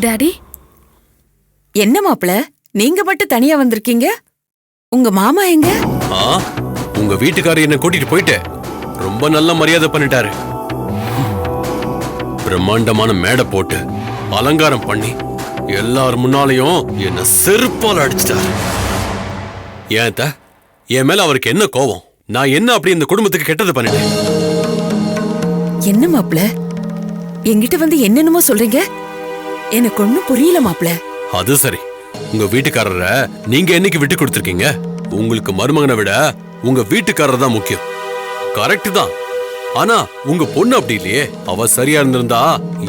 Daddy, என்ன மாப்பிள, நீங்க மட்டும் தனியா வந்திருக்கீங்க? உங்க மாமா எங்க? உங்க வீட்டுக்காரர் என்ன கூட்டிட்டு போயிட்டு ரொம்ப நல்ல மரியாதை பண்ணிட்டாரு. பிரம்மாண்டமான மேடை போட்டு அலங்காரம் பண்ணி எல்லார் முன்னாலையும் என்ன செருப்பால அடிச்சிட்டாரு. ஏன் என் மேல அவருக்கு என்ன கோவம்? நான் என்ன அப்படி இந்த குடும்பத்துக்கு கெட்டது பண்ணிட்டேன்? என்ன மாப்பிள, என்கிட்ட வந்து என்னென்னமோ சொல்றீங்க? எனக்கு ஒண்ணும் புரியல மாப்பிள. அது சரி, உங்க வீட்டுக்காரர நீங்க என்னைக்கு விட்டு கொடுத்திருக்கீங்க? உங்களுக்கு மருமகனை விட உங்க வீட்டுக்காரர் தான் முக்கியம். கரெக்ட் தான். ஆனா உங்க பொண்ணு அப்படி இல்லையே. அவ சரியா இருந்திருந்தா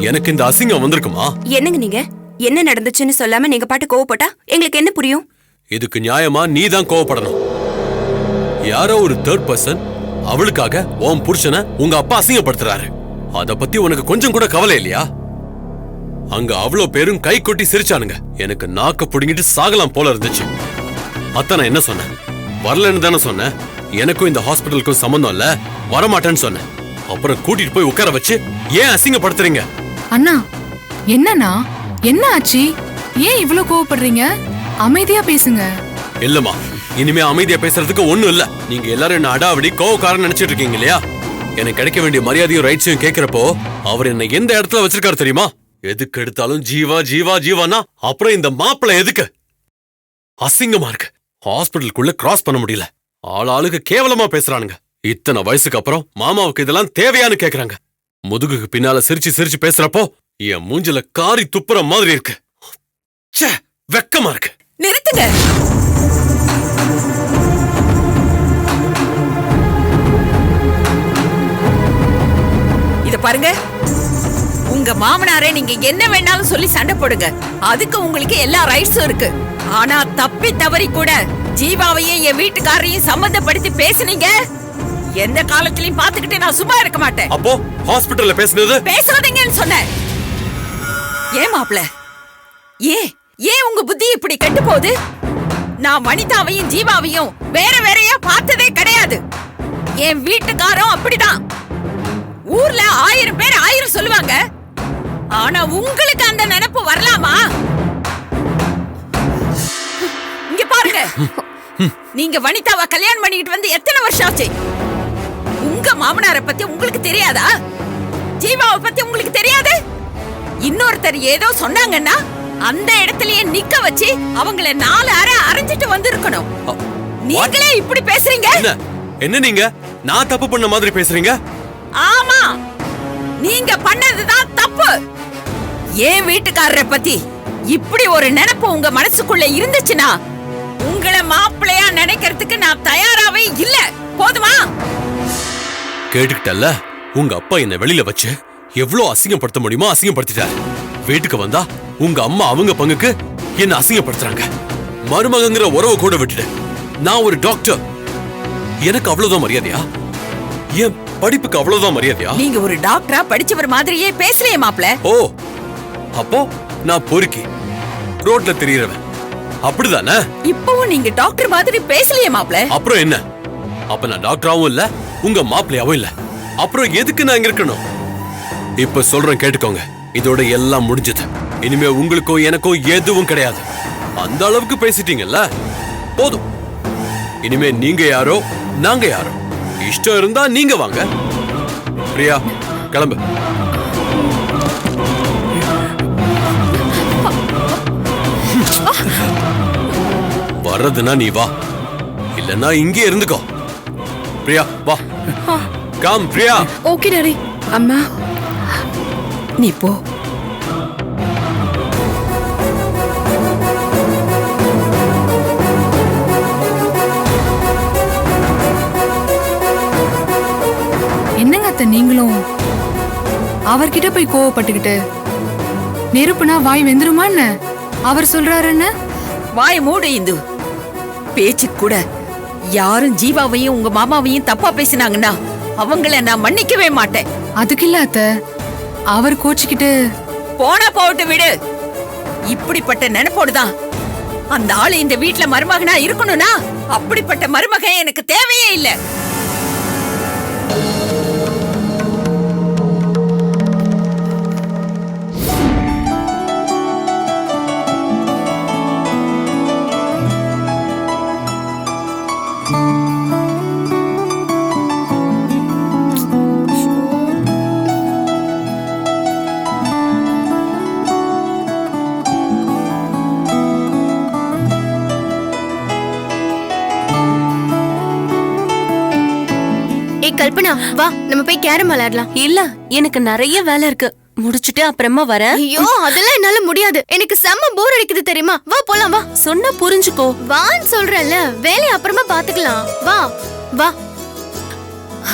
எனக்கு இந்த அசிங்கம் வந்திருக்குமா? என்னங்க நீங்க? என்ன நடந்துச்சுன்னு சொல்லாம நீங்க பாட்டு கோவப்பட்டா எங்களுக்கு என்ன புரியும்? இதுக்கு நியாயமா நீ தான் கோவப்படணும். யாரோ ஒரு தேர்ட் பர்சன் அவளுக்காக உன் புருஷனை உங்க அப்பா அசிங்கப்படுத்துறாரு. அத பத்தி உனக்கு கொஞ்சம் கூட கவலை இல்லையா? அங்க அவ்வளோ பேரும் கை கொட்டி சிரிச்சானுங்க. எனக்கு நாக்க புடுங்கிட்டு சாகலாம் போல இருந்துச்சு. அத்த நான் என்ன சொன்னேன்? வரலன்னு தானே சொன்னேன். எனக்கும் இந்த ஹாஸ்பிட்டலுக்கும் சம்பந்தம் இல்ல, வரமாட்டேன்னு சொன்னேன். அப்புறம் கூட்டிட்டு போய் உட்கார வச்சு ஏன் அசிங்கப்படுத்துறீங்க? அண்ணா என்னண்ணா, என்ன ஆச்சு? ஏன் இவ்ளோ கோவப்படுறீங்க? அமைதியா பேசுங்க. இல்லம்மா, இனிமே அமைதியா பேசுறதுக்கு ஒண்ணும் இல்ல. நீங்க எல்லாரும் என்ன அடாவடி கோவக்காரன் நினைச்சிட்டு இருக்கீங்க இல்லையா? எனக்கு கிடைக்க வேண்டிய மரியாதையும் ரைட்ஸையும் கேக்குறப்போ அவர் என்ன எந்த இடத்துல வச்சிருக்காரு தெரியுமா? எதுக்கு எடுத்தாலும் ஜீவா ஜீவா ஜீவானா அப்புறம் இந்த மாப்பிள்ளை எதுக்கு? அசிங்கமா இருக்கு. ஹாஸ்பிட்டலுக்குள்ள கிராஸ் பண்ண முடியல. ஆளுக்கு கேவலமா பேசுறானுங்க. இத்தனை வயசுக்கு அப்புறம் மாமாவுக்கு இதெல்லாம் தேவையான்னு கேக்குறாங்க. முதுகுக்கு பின்னால சிரிச்சு சிரிச்சு பேசுறப்போ என் மூஞ்சில காரி துப்புற மாதிரி இருக்கு. ச்சே, வெக்கமா இருக்கு. நிறுத்துங்க. இத பாருங்க, உங்க மாமனாரே நீங்க என்ன வேணாலும் சொல்லி சண்டை போடுங்க. அதுக்கு உங்களுக்கு எல்லா ரைட்ஸும் இருக்கு. ஆனா தப்பி தவறி கூட ஜீவாவையும் என் வீட்டுக்காரையும் சம்பந்தப்படுத்தி பேசுனீங்க, எந்த காலத்திலயும் பாத்துக்கிட்டு நான் சும்மா இருக்க மாட்டேன். அப்போ ஹாஸ்பிட்டல்ல பேசுனது? பேசாதீங்கன்னு சொன்னேன். ஏன் மாப்ள, ஏன் உங்க புத்தி இப்படி கெட்டு போகுது? நான் வனிதாவையும் ஜீவாவையும் வேற வேறையா பார்த்ததே கிடையாது. என் வீட்டுக்காரும் அப்படிதான். ஊர்ல 1000 பேர் 1000 சொல்லுவாங்க. ஆனா உங்களுக்கு அந்த நினைப்பு வரலாமா? இங்க பாருங்க, நீங்க வனிதாவை கல்யாணம் பண்ணிட்டு வந்து எத்தனை வருஷம் ஆச்சு? உங்க மாமனாரை பத்தி உங்களுக்கு தெரியாதா? ஜீவாவை பத்தி உங்களுக்கு தெரியாது? இன்னொருத்தர் ஏதோ சொன்னாங்கன்னா அந்த இடத்துலயே நிக்க வச்சு அவங்கள 4 அரை அரைஞ்சிட்டு வந்திருக்கணும். நீங்களே இப்படி பேசுறீங்க. என்ன நீங்க நான் தப்பு பண்ண மாதிரி பேசுறீங்க? ஆமா, நீங்க பண்ணதுதான் தப்பு. ஏன் வீட்டுக்காரரை பத்தி இப்படி ஒரு நினைப்பு உங்க மனசுக்குள்ள இருந்துச்சுன்னா உங்களை மாப்பிள்ளையா நினைக்கிறதுக்கு நான் தயாராவே இல்ல. போதுமா? கேட்டுக்கிட்டல்ல, உங்க அப்பா என்ன வெளியில வச்சு எவ்வளவு அசிங்கப்படுத்த முடியுமோ அசிங்கப்படுத்திட்டாரு. வீட்டுக்கு வந்தா உங்க அம்மா அவங்க பங்குக்கு என்ன அசிங்கப்படுத்துறாங்க. மருமகங்கிற உறவை கூட விட்டுட்டு நான் ஒரு டாக்டர், எனக்கு அவ்வளவுதான் மரியாதையா? என் படிப்புக்கு அவ்வளவுதான் மரியாதையா? நீங்க ஒரு டாக்டரா படிச்சவர் மாதிரியே பேசலையே மாப்ள. ஓ, அப்போ நான் பொறுக்கி ரோட்ல தெரியறவன் அப்படிதானே? இப்பவும் நீங்க டாக்டர் மாதிரி பேசலையே மாப்ள. அப்புறம் என்ன? அப்ப நான் டாக்டராவும் இல்ல, உங்க மாப்பிள்ளையாவும் இல்ல. அப்புறம் எதுக்கு நான் இங்க இருக்கணும்? இப்ப சொல்றேன் கேட்டுக்கோங்க, இதோட எல்லாம் முடிஞ்சது. இனிமே உங்களுக்கோ எனக்கோ எதுவும் கிடையாது. அந்த அளவுக்கு பேசிட்டீங்கல்ல, போதும். இனிமே நீங்க யாரோ நாங்க யாரோ. இஷ்டம் இருந்தா நீங்க வாங்க. பிரியா, கிளம்பு. வர்றதுன்னா நீ வா, இல்லன்னா இங்கே இருந்துக்கோ. பிரியா வா. கம் பிரியா. Okay daddy. அம்மா நீ போ. என்னங்க அத்தை நீங்களும் அவர்கிட்ட போய் கோவப்பட்டுக்கிட்டு? நெருப்புனா வாய் வெந்துருமா என்ன? அவர் சொல்றாருன்னு வாய் மூடு இந்து. பேச்சு கூட யாரும் ஜீவாவையும் உங்க மாமாவையும் தப்பா பேசினாங்கன்னா அவங்கள நான் மன்னிக்கவே மாட்டேன். அதுக்கு இல்ல அத்தை, அவர் கோச்சிக்கிட்டு போனா போட்டு விடு. இப்படிப்பட்ட நினைப்போடுதான் அந்த ஆளு இந்த வீட்டுல மருமகனா இருக்கணும்னா அப்படிப்பட்ட மருமகன் எனக்கு தேவையே இல்ல. கல்பனா வா நம்ம போய் கேரம் விளையாடலாம். இல்ல எனக்கு நிறைய வேலை இருக்கு, முடிச்சிட்டு அப்புறமா வரேன். ஐயோ அதெல்லாம் என்னால முடியாது, எனக்கு செம்ம போர் அடிக்குது தெரியுமா. வா போலாம் வா. சொன்னா புரிஞ்சுக்கோ. வான்னு சொல்றேன்ல, வேலைய அப்புறமா பாத்துக்கலாம். வா வா.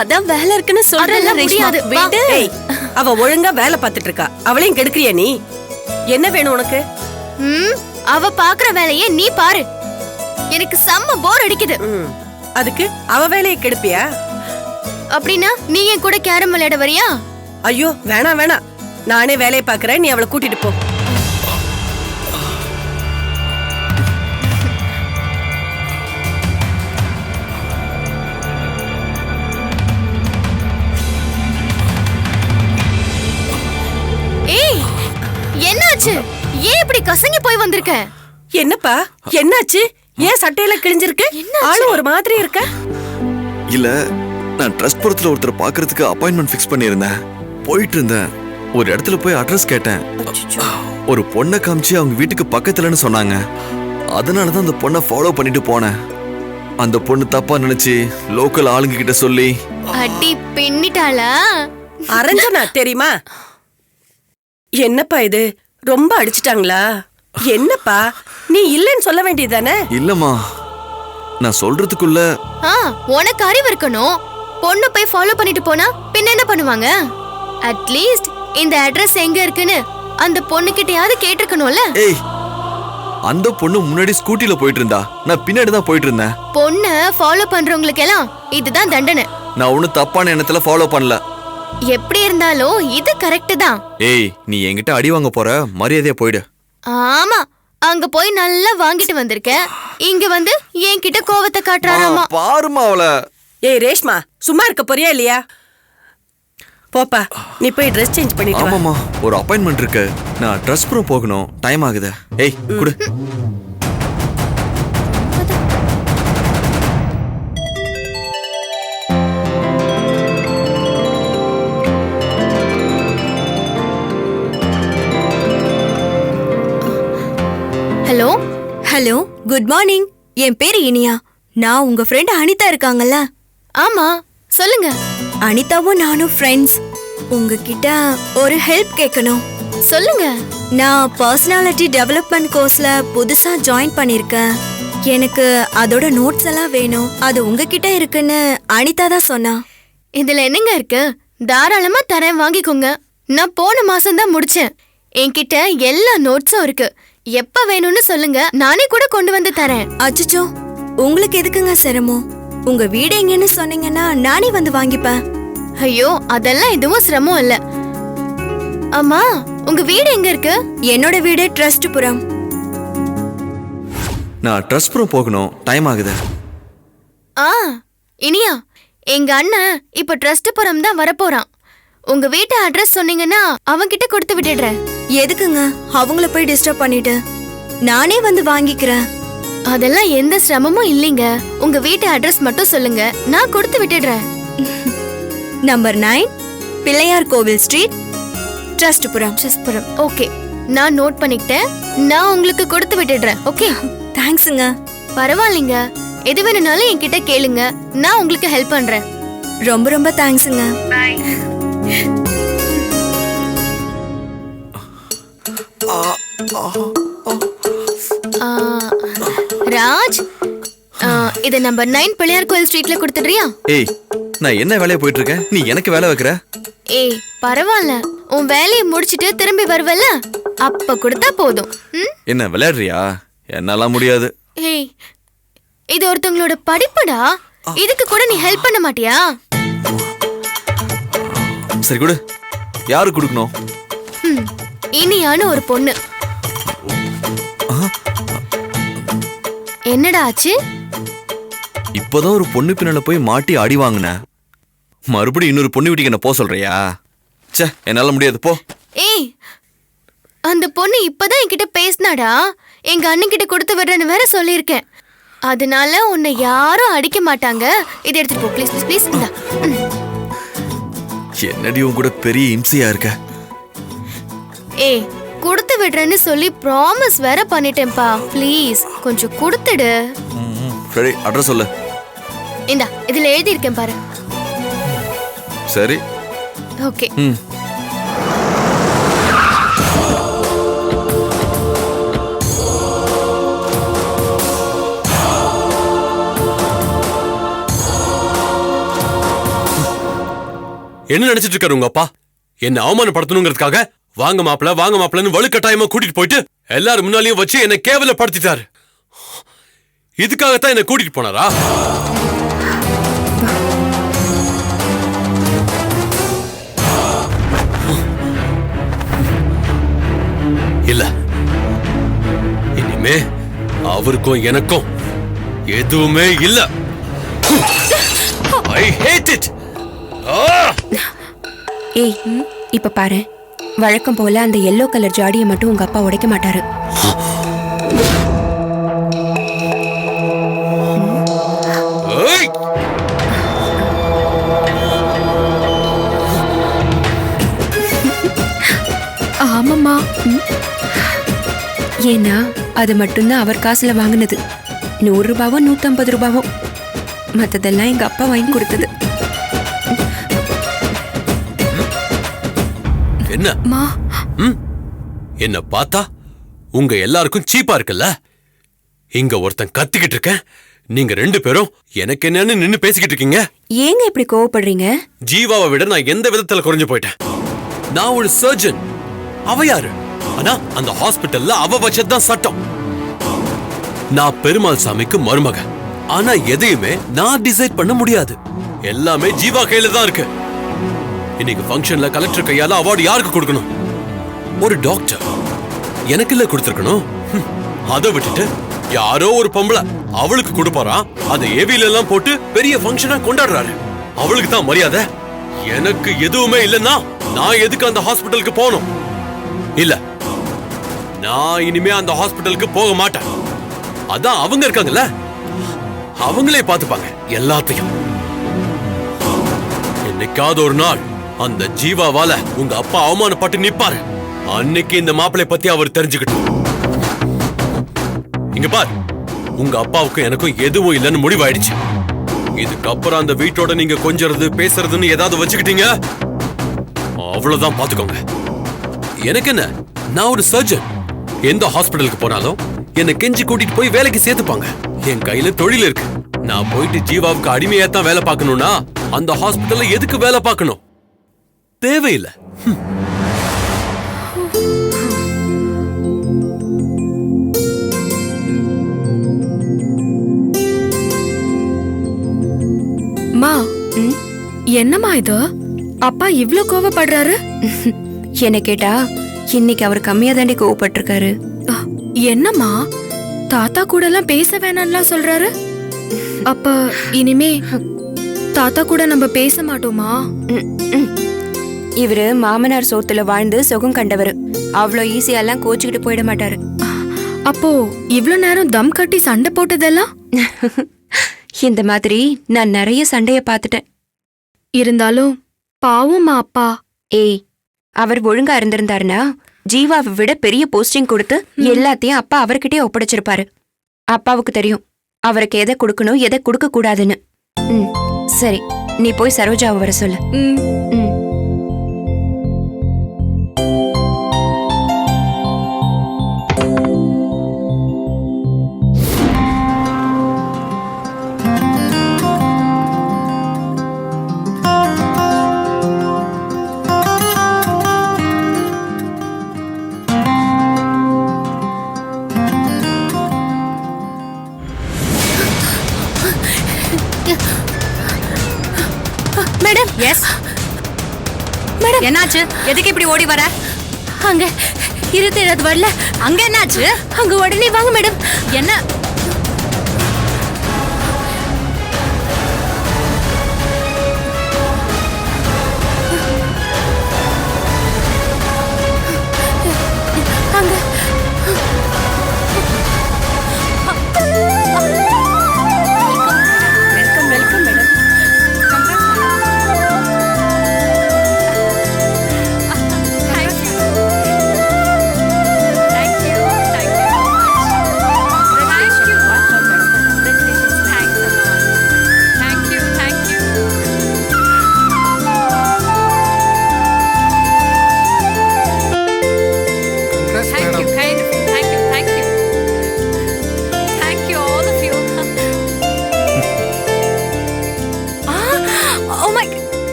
அதான் வேலை இருக்குன்னு சொல்றேன் அதெல்லாம் ரேஷ்மா. முடியாது. வா. விடு. ஏய், அவ ஒழுங்கா வேலை பார்த்துட்டு இருக்கா, அவளையும் கெடுக்கிறியா நீ? என்ன வேணும் உனக்கு? அவ பாக்குற வேலையே நீ பாரு, எனக்கு செம்ம போர் அடிக்குது. அதுக்கு அவ வேலையை கெடுப்பியா? அப்படின்னா நீ என் கூட கேரம் விளையாட வரியா? ஐயோ வேணாம் வேணாம், நானே வேலையை பாக்குறேன், நீ அவளை கூட்டிட்டு போ. ஏய் என்னாச்சு? ஏன் இப்படி கசங்கி போய் வந்திருக்க? என்னப்பா என்னாச்சு? ஏன் சட்டையில கிழிஞ்சிருக்கு? ஆளு ஒரு மாதிரி இருக்க. இல்ல, நான் ட்ரஸ்ட் புறத்துல ஒருத்தர் பாக்குறதுக்கு அப்பாயின்மெண்ட் ஃபிக்ஸ் பண்ணியிருந்தேன். போயிட்டு இருந்தேன், ஒரு இடத்துல போய் அட்ரஸ் கேட்டேன். ஒரு பொண்ணை காமிச்சு அவங்க வீட்டுக்கு பக்கத்துலன்னு சொன்னாங்க. அதனாலதான் அந்த பொண்ணை ஃபாலோ பண்ணிட்டு போனேன். அந்த பொண்ணு தப்பா நினைச்சு லோக்கல் ஆளுங்க கிட்ட சொல்லி அடி பின்னிட்டாளா? அரஞ்சனா தெரியுமா? என்னப்பா இது, ரொம்ப அடிச்சிட்டாங்களா? என்னப்பா நீ இல்லன்னு சொல்ல வேண்டியதானே? இல்லம்மா, நான் சொல்றதுக்குள்ள உனக்கு அறிவு இருக்கணும். பொண்ணு போய் ஃபாலோ பண்ணிட்டு போனா பின்ன என்ன பண்ணுவாங்க? அட்லீஸ்ட் இந்த அட்ரஸ் எங்க இருக்குன்னு அந்த பொண்ணு கிட்டயாவது கேட்டிருக்கணும்ல. ஏய், அந்த பொண்ணு முன்னாடி ஸ்கூட்டில போயிட்டு இருந்தா, நான் பின்னாடி தான் போயிட்டு இருந்தேன். பொண்ணு ஃபாலோ பண்றவங்களுக்கு எல்லாம் இதுதான் தண்டனை. நான் ஒன்னும் தப்பான எண்ணத்துல ஃபாலோ பண்ணல. எப்படி இருந்தாலும் இது கரெக்ட் தான். ஏய், நீ என்கிட்ட அடி வாங்க போற, மரியாதையா போயிடு. ஆமா, அங்க போய் நல்லா வாங்கிட்டு வந்திருக்க, இங்க வந்து என்கிட்ட கோவத்தை காட்டுறாராமா. பாருமா அவள. ஏய் ரேஷ்மா, சும்மா இருக்க போறியா இல்லையா? போப்பா, நீ போய் ட்ரெஸ் சேஞ்ச் பண்ணிட்டு வா. ஆமாமா, ஒரு அப்பாயின்மெண்ட் இருக்கு, நான் ட்ரெஸ் ப்ரோ போகணும், டைம் ஆகுது. ஏய் குடு. Hello hello, good morning. என் பேரு இனியா. நான் உங்க ஃப்ரெண்ட் அனிதா இருக்காங்கல்ல? ஆமா சொல்லுங்க. அனிதாவும் நானும் ஃப்ரெண்ட்ஸ். உங்ககிட்ட ஒரு ஹெல்ப் கேட்கணும். சொல்லுங்க. நான் பர்சனாலிட்டி டெவலப்மெண்ட் கோர்ஸ்ல புதுசா ஜாயின் பண்ணிருக்கேன். எனக்கு அதோட நோட்ஸ் எல்லாம் வேணும். அது உங்ககிட்ட இருக்குன்னு அனிதா தான் சொன்னா. இதுல என்னங்க இருக்கு, தாராளமா தரேன், வாங்கிக்கோங்க. நான் போன மாசம் தான் முடிச்சேன். என்கிட்ட எல்லா நோட்ஸும் இருக்கு. எப்ப வேணும்னு சொல்லுங்க, நானே கூட கொண்டு வந்து தரேன். அச்சச்சோ, உங்களுக்கு எதுக்குங்க சிரமம்? உங்க வீடு எங்கன்னு சொன்னீங்கன்னா நானே வந்து வாங்கிப்பேன். ஐயோ அதெல்லாம் எதுவும் சிரமம் இல்ல. அம்மா உங்க வீடு எங்க இருக்கு? என்னோட வீடு ட்ரஸ்ட்புரம். நான் ட்ரெஸ் ப்ரோ போகணும், டைம் ஆகுது. ஆ இனியா, எங்க அண்ணன் இப்ப ட்ரஸ்ட்புரம் தான் வரப்போறான். உங்க வீட்டு அட்ரஸ் சொன்னீங்கன்னா அவன்கிட்ட கொடுத்து விட்டுடுறேன். எதுக்குங்க அவங்கள போய் டிஸ்டர்ப் பண்ணிட்டு? நானே வந்து வாங்கிக்கிறேன். அதெல்லாம் எந்த சிரமமும் இல்லைங்க. உங்க வீட்டு அட்ரஸ் மட்டும் சொல்லுங்க, நான் கொடுத்து விட்டுடுறேன். நம்பர் 9 பிள்ளையார் கோவில் ஸ்ட்ரீட், ட்ரஸ்ட்புரம். ட்ரஸ்ட்புரம். ஓகே, நான் நோட் பண்ணிக்கிட்டேன். நான் உங்களுக்கு கொடுத்து விட்டுடுறேன். ஓகே தேங்க்ஸுங்க. பரவாயில்லைங்க, எது வேணும்னாலும் என்கிட்ட கேளுங்க, நான் உங்களுக்கு ஹெல்ப் பண்றேன். ரொம்ப ரொம்ப தேங்க்ஸுங்க. ராஜ், இத நம்பர் 9 பிள்ளையார் கோயில் ஸ்ட்ரீட்ல கொடுத்துடுறியா? ஏய், நான் என்ன வேலையா போயிட்டு இருக்கேன், நீ எனக்கு வேலை வைக்கிற? ஏய் பரவாயில்ல, உன் வேலையை முடிச்சிட்டு திரும்பி வருவல்ல, அப்ப கொடுத்தா போதும். என்ன விளையாடுறியா? என்னாலாம் முடியாது. ஏய், இது ஒருத்தவங்களோட படிப்புடா, இதுக்கு கூட நீ ஹெல்ப் பண்ண மாட்டியா? சரி கொடு. யாரு கொடுக்கணும்? இனியான ஒரு பொண்ணு. என்னடா ஆச்சு? இப்பதான் ஒரு பொண்ணு பின்னால போய் மாட்டி அடி வாங்கின, மறுபடியும் இன்னொரு பொண்ணு வீட்டுக்கு என்ன போக சொல்றியா? ச்சே, என்னால முடியாது, போ. ஏய், அந்த பொண்ணு இப்பதான் என்கிட்ட பேசினாடா. எங்க அண்ணன் கிட்ட கொடுத்து விடுறேன்னு வேற சொல்லியிருக்கேன். அதனால உன்னை யாரும் அடிக்க மாட்டாங்க. இதை எடுத்துட்டு போ ப்ளீஸ் ப்ளீஸ். இந்தா. என்னடி உன் கூட பெரிய இம்சையா இருக்க. ஏய், கொடுத்து விடுறேன்னு சொல்லி ப்ராமிஸ் வேற பண்ணிட்டேன்ப்பா. ப்ளீஸ் கொஞ்சம் கொடுத்துடு. சரி, அட்ரஸ் சொல்லு. இந்தா, இதுல எழுதி இருக்கேன் பாரு. சரி. ஓகே. ம். என்ன நினைச்சிட்டு இருக்காரு உங்க அப்பா? என்ன அவமானப்படுத்தணுங்கிறதுக்காக வாங்க மாப்பிளன்னு வலுக்கட்டாயமா கூட்டிட்டு போயிட்டு எல்லாரும் முன்னாலையும் வச்சு என்ன கேவலப்படுத்திட்டாரு. இதுக்காகத்தான் என்ன கூட்டிட்டு போனாரா? இல்ல, இனிமே அவருக்கும் எனக்கும் எதுவுமே இல்ல. I hate it. ஏய், இப்ப பாரு, வழக்கம் போல அந்த எல்லோ கலர் ஜாடியை மட்டும் உங்க அப்பா உடைக்க மாட்டாரு. ஆமாம்மா. ஏன்னா அது மட்டும்தான் அவர் காசுல வாங்கினது. 100 ரூபாவோ 150 ரூபாவோ, மத்ததெல்லாம் எங்க அப்பா வாங்கி கொடுத்தது. என்ன என்ன பார்த்தா உங்க எல்லாருக்கும் சீப்பா இருக்குல்ல? இங்க ஒருத்தன் கத்திக்கிட்டு இருக்கேன், நீங்க 2 பேரும் எனக்கு என்னன்னு நின்னு பேசிக்கிட்டு இருக்கீங்க. ஏங்க இப்படி கோவப்படுறீங்க? ஜீவாவை விட நான் எந்த விதத்துல குறைஞ்சு போயிட்டேன்? நான் ஒரு சர்ஜன், அவ யாரு? ஆனா அந்த ஹாஸ்பிட்டல்ல அவ வச்சதுதான் சட்டம். நான் பெருமாள் சாமிக்கு மருமக, ஆனா எதையுமே நான் டிசைட் பண்ண முடியாது. எல்லாமே ஜீவா கையில தான் இருக்கு. இன்னைக்கு ஃபங்க்ஷன்ல கலெக்டர் கையால அவார்டு யாருக்கு கொடுக்கணும்? ஒரு டாக்டர். எனக்கு இல்ல கொடுத்திருக்கணும். அதை விட்டுட்டு யாரோ ஒரு பொம்பளை அவளுக்கு கொடுப்பாராம். அதை ஏவில எல்லாம் போட்டு பெரிய ஃபங்க்ஷனா கொண்டாடுறாரு. அவளுக்கு தான் மரியாதை, எனக்கு எதுவுமே இல்லைன்னா நான் எதுக்கு அந்த ஹாஸ்பிட்டலுக்கு போகணும்? இல்ல, நான் இனிமே அந்த ஹாஸ்பிட்டலுக்கு போக மாட்டேன். அதான் அவங்க இருக்காங்கல்ல, அவங்களே பார்த்துப்பாங்க எல்லாத்தையும். என்னைக்காவது ஒரு நாள் அந்த ஜீவாவால உங்க அப்பா அவமானப்பட்டு நிப்பாரு. அன்னைக்கு இந்த மாப்பிளை பத்தி அவர் தெரிஞ்சுக்கிட்டோம். இங்க பார், உங்க அப்பாவுக்கும் எனக்கும் எதுவும் இல்லைன்னு முடிவாயிடுச்சு. இதுக்கப்புறம் அந்த வீட்டோட நீங்க கொஞ்சறது பேசுறதுன்னு ஏதாவது வச்சுக்கிட்டீங்க, அவ்வளவுதான் பாத்துக்கோங்க. எனக்கு என்ன, நான் ஒரு சர்ஜன். எந்த ஹாஸ்பிட்டலுக்கு போனாலும் என்னை கெஞ்சி கூட்டிட்டு போய் வேலைக்கு சேர்த்துப்பாங்க. என் கையில தொழில் இருக்கு. நான் போயிட்டு ஜீவாவுக்கு அடிமையாத்தான் வேலை பார்க்கணும்னா அந்த ஹாஸ்பிட்டல்ல எதுக்கு வேலை பார்க்கணும்? தேவையில்லை. மா, என்னம்மா இது? அப்பா இவ்ளோ கோவப்படுறாரு? என்ன கேட்டா இன்னைக்கு அவர் கம்மியா தாண்டி கோவப்பட்டிருக்காரு. என்னம்மா, தாத்தா கூட எல்லாம் பேச வேணாம்லாம் சொல்றாரு? அப்ப இனிமே தாத்தா கூட நம்ம பேச மாட்டோமா? இவரு மாமனார் சோத்துல வாழ்ந்து சுகம் கண்டவர். அவ்வளோ ஈஸியாலாம் கோச்சுக்கிட்டு போயிட மாட்டாரு. அப்போ இவ்ளோ நேரம் தம் கட்டி சண்டை போட்டதெல்லாம்? இந்த மாதிரி நான் நிறைய சண்டைய பார்த்துட்டேன். இருந்தாலும் பாவம்மா அப்பா. ஏய், அவர் ஒழுங்கா இருந்திருந்தாருன்னா ஜீவாவை விட பெரிய போஸ்டிங் கொடுத்து எல்லாத்தையும் அப்பா அவர்கிட்டயே ஒப்படைச்சிருப்பாரு. அப்பாவுக்கு தெரியும் அவருக்கு எதை கொடுக்கணும் எதை கொடுக்க கூடாதுன்னு. சரி, நீ போய் சரோஜாவை வர சொல்லு. Madam, yes madam. என்னாச்சு? எதுக்கு இப்படி ஓடி வர? அங்க 27 வரல. அங்க என்னாச்சு? அங்க உடனே வாங்க மேடம். என்ன? அங்க welcome welcome madam. Thank you. Thank you. Thank you so much. Congratulations.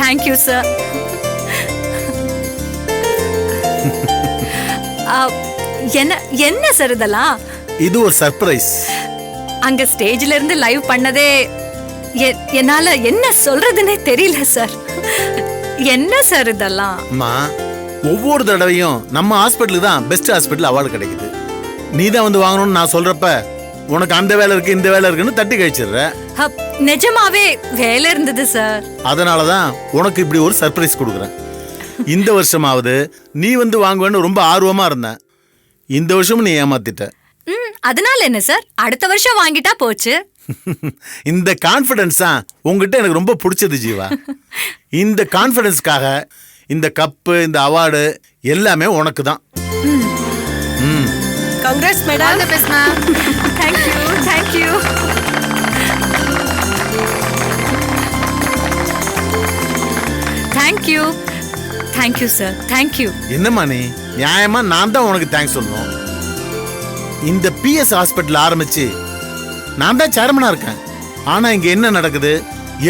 Thank you sir. என்ன என்ன சார் இதெல்லாம்? இது ஒரு சர்ப்ரைஸ். அங்க ஸ்டேஜ்ல இருந்து லைவ் பண்ணதே என்னால என்ன சொல்றதுன்னே தெரியல சார். என்ன சார் இதெல்லாம்? அம்மா, ஒவ்வொரு தடவையும் நம்ம ஹாஸ்பிட்டலுக்கு தான் பெஸ்ட் ஹாஸ்பிட்டல் அவார்டு கிடைக்குது. நீ தான் வந்து வாங்கணும்னு நான் சொல்றப்ப உனக்கு அந்த வேலை இருக்கு இந்த வேலை இருக்குன்னு தட்டி கழிச்சிடுற. நிஜமாவே வேலை இருந்தது சார். அதனாலதான் உனக்கு இப்படி ஒரு சர்ப்ரைஸ் கொடுக்குறேன். இந்த வருஷமாவது நீ வந்து வாங்குவேன்னு ரொம்ப ஆர்வமா இருந்தேன். இந்த வருஷமும் நீ ஏமாத்திட்ட. அதனால என்ன சார், அடுத்த வருஷம் வாங்கிட்டா போச்சு. இந்த கான்ஃபிடன்ஸ் தான் உங்ககிட்ட எனக்கு ரொம்ப பிடிச்சது ஜீவா. இந்த கான்ஃபிடன்ஸ்க்காக இந்த கப்பு இந்த அவார்டு எல்லாமே உனக்கு தான். Congrats madam. Thank you thank you. Thank you thank you sir. Thank you. என்னம்மா நீ நியாயமா நான் தான் உனக்கு தேங்க்ஸ் சொல்லணும். இந்த பிஎஸ் ஹாஸ்பிட்டல் ஆரம்பிச்சு நான் தான் சேர்மனா இருக்கேன். ஆனா இங்க என்ன நடக்குது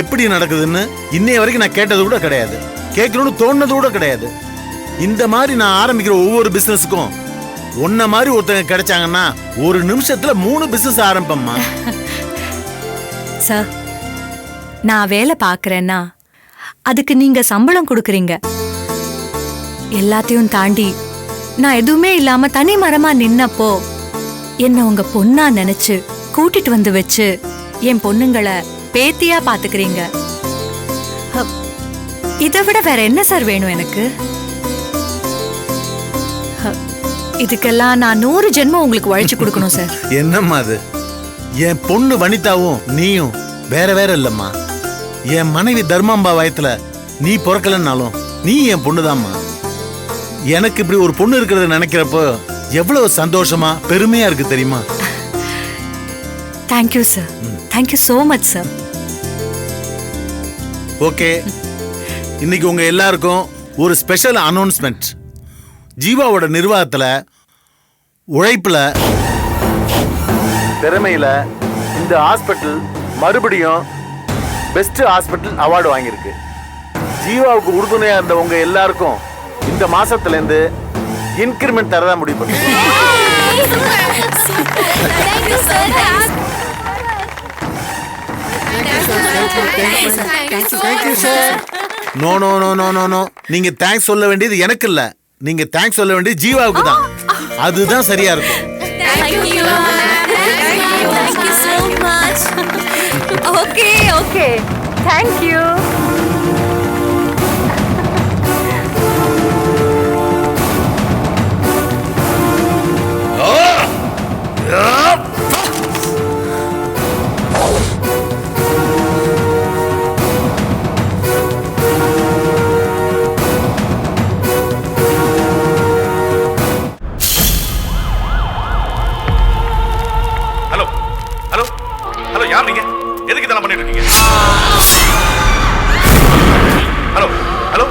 எப்படி நடக்குதுன்னு இன்னைய வரைக்கும் நான் கேட்டது கூட கிடையாது, கேட்கணும்னு தோணுனது கூட கிடையாது. இந்த மாதிரி நான் ஆரம்பிக்கிற ஒவ்வொரு பிசினஸுக்கும் உன்ன மாதிரி ஒருத்தங்க கிடைச்சாங்கன்னா ஒரு நிமிஷத்துல 3 பிசினஸ் ஆரம்பிப்பம்மா. சார், நான் வேலை பார்க்கறேன்னா அதுக்கு நீங்க சம்பளம் கொடுக்குறீங்க. எல்லாத்தையும் தாண்டி நான் எதுவுமே இல்லாம தனி மரமா நின்னப்போ என்ன உங்க பொண்ணா நினைச்சு கூட்டிட்டு வந்து வச்சு என் பொண்ணுங்களை பேத்தியா பாத்துக்கிறீங்க. இதை விட வேற என்ன சார் வேணும் எனக்கு? இதுக்கெல்லாம் நான் 100 ஜென்மம் உங்களுக்கு உழைச்சு கொடுக்கணும் சார். என்னம்மா அது? என் பொண்ணு வனிதாவும் நீயும் வேற வேற இல்லம்மா. என் மனைவி தர்மாம்பா வயத்துல நீ பிறக்கலன்னாலும் நீ என் பொண்ணுதாம்மா. எனக்கு இப்படி ஒரு பொண்ணு இருக்கிறத நினைக்கிறப்போ எவ்வளவு சந்தோஷமா பெருமையா இருக்கு தெரியுமா? Thank you sir. Thank you so much sir. Okay, இன்னைக்கு உங்க எல்லாருக்கும் ஒரு ஸ்பெஷல் அனௌன்ஸ்மெண்ட். ஜீவாவோட நிர்வாகத்துல உழைப்புல திறமையில இந்த ஹாஸ்பிட்டல் மறுபடியும் பெஸ்ட் ஹாஸ்பிட்டல் அவார்டு வாங்கியிருக்கு. ஜீவாவுக்கு உறுதுணையா இருந்த உங்க எல்லாருக்கும் இந்த மாசத்துல இருந்து இன்கிரிமெண்ட் தரதா முடிவு பண்ணு. No no no no no no, நீங்க தேங்க்ஸ் சொல்ல வேண்டியது எனக்கு இல்ல, நீங்க தேங்க்ஸ் சொல்ல வேண்டியது ஜீவாவுக்கு தான். அதுதான் சரியா இருக்கும். Okay okay, thank you. Hello hello hello, யார் நீங்க? எதுக்கு இதெல்லாம் பண்ணிட்டு இருக்கீங்க? Hello hello,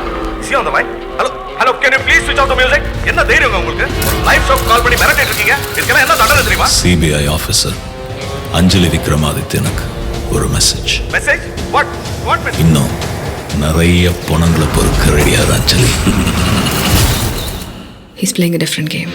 C on the line. Hello hello, can you please ஸ்விட்ச் ஆஃப் தி மியூசிக்? என்ன தைரியம் உங்களுக்கு? லைவ் ஷோ கால் பண்ணி மிரட்டிட்டு இருக்கீங்க. இதுக்கெல்லாம் என்ன தண்டனை தெரியுமா? சிபிஐ ஆபீசர் அஞ்சலி விக்ரமாதித்யனுக்கு ஒரு message. Message? What what message? இன்னும் நிறைய பணங்களை பொறுக்க ரெடியார் அஞ்சலி. He's playing a different game.